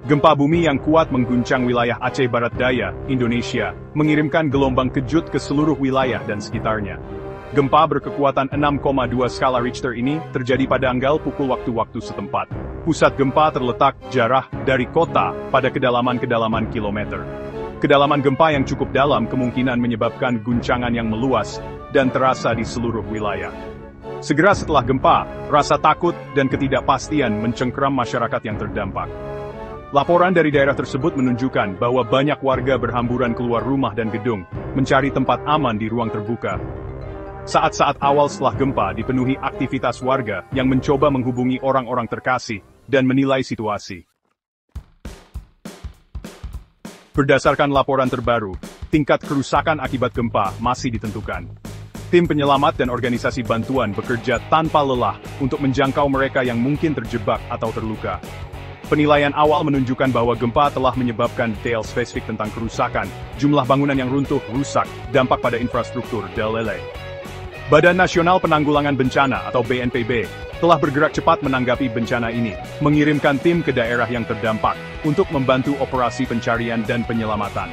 Gempa bumi yang kuat mengguncang wilayah Aceh Barat Daya, Indonesia, mengirimkan gelombang kejut ke seluruh wilayah dan sekitarnya. Gempa berkekuatan 6,2 skala Richter ini terjadi pada tanggal pukul waktu setempat. Pusat gempa terletak jarak dari kota pada kedalaman kilometer. Kedalaman gempa yang cukup dalam kemungkinan menyebabkan guncangan yang meluas dan terasa di seluruh wilayah. Segera setelah gempa, rasa takut dan ketidakpastian mencengkeram masyarakat yang terdampak. Laporan dari daerah tersebut menunjukkan bahwa banyak warga berhamburan keluar rumah dan gedung, mencari tempat aman di ruang terbuka. Saat-saat awal setelah gempa dipenuhi aktivitas warga yang mencoba menghubungi orang-orang terkasih dan menilai situasi. Berdasarkan laporan terbaru, tingkat kerusakan akibat gempa masih ditentukan. Tim penyelamat dan organisasi bantuan bekerja tanpa lelah untuk menjangkau mereka yang mungkin terjebak atau terluka. Penilaian awal menunjukkan bahwa gempa telah menyebabkan detail spesifik tentang kerusakan, jumlah bangunan yang runtuh, rusak, dampak pada infrastruktur, dll. Badan Nasional Penanggulangan Bencana atau BNPB telah bergerak cepat menanggapi bencana ini, mengirimkan tim ke daerah yang terdampak untuk membantu operasi pencarian dan penyelamatan.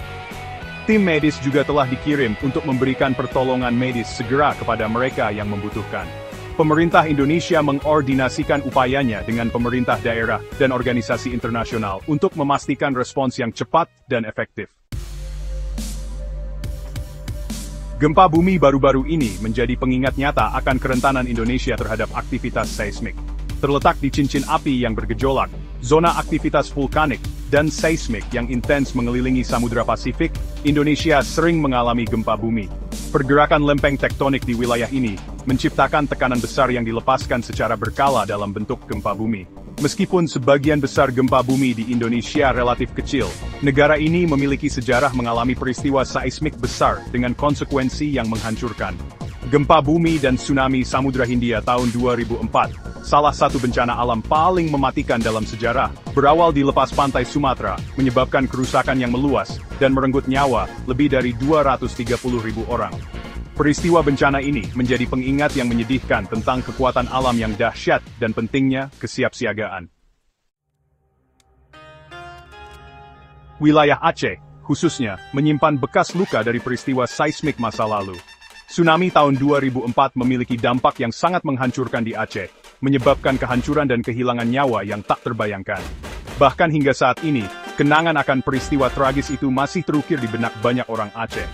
Tim medis juga telah dikirim untuk memberikan pertolongan medis segera kepada mereka yang membutuhkan. Pemerintah Indonesia mengordinasikan upayanya dengan pemerintah daerah dan organisasi internasional untuk memastikan respons yang cepat dan efektif. Gempa bumi baru-baru ini menjadi pengingat nyata akan kerentanan Indonesia terhadap aktivitas seismik. Terletak di cincin api yang bergejolak, zona aktivitas vulkanik, dan seismik yang intens mengelilingi Samudra Pasifik, Indonesia sering mengalami gempa bumi. Pergerakan lempeng tektonik di wilayah ini menciptakan tekanan besar yang dilepaskan secara berkala dalam bentuk gempa bumi. Meskipun sebagian besar gempa bumi di Indonesia relatif kecil, negara ini memiliki sejarah mengalami peristiwa seismik besar dengan konsekuensi yang menghancurkan. Gempa bumi dan tsunami Samudra Hindia tahun 2004, salah satu bencana alam paling mematikan dalam sejarah, berawal di lepas pantai Sumatera, menyebabkan kerusakan yang meluas dan merenggut nyawa lebih dari 230.000 orang. Peristiwa bencana ini menjadi pengingat yang menyedihkan tentang kekuatan alam yang dahsyat dan pentingnya kesiapsiagaan. Wilayah Aceh, khususnya, menyimpan bekas luka dari peristiwa seismik masa lalu. Tsunami tahun 2004 memiliki dampak yang sangat menghancurkan di Aceh, menyebabkan kehancuran dan kehilangan nyawa yang tak terbayangkan. Bahkan hingga saat ini, kenangan akan peristiwa tragis itu masih terukir di benak banyak orang Aceh.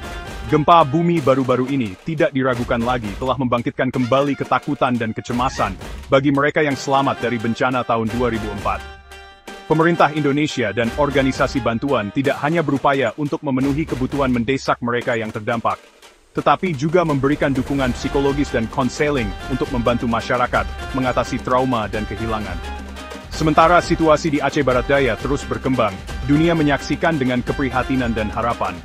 Gempa bumi baru-baru ini tidak diragukan lagi telah membangkitkan kembali ketakutan dan kecemasan bagi mereka yang selamat dari bencana tahun 2004. Pemerintah Indonesia dan organisasi bantuan tidak hanya berupaya untuk memenuhi kebutuhan mendesak mereka yang terdampak, tetapi juga memberikan dukungan psikologis dan konseling untuk membantu masyarakat mengatasi trauma dan kehilangan. Sementara situasi di Aceh Barat Daya terus berkembang, dunia menyaksikan dengan keprihatinan dan harapan,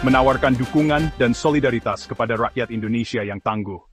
menawarkan dukungan dan solidaritas kepada rakyat Indonesia yang tangguh.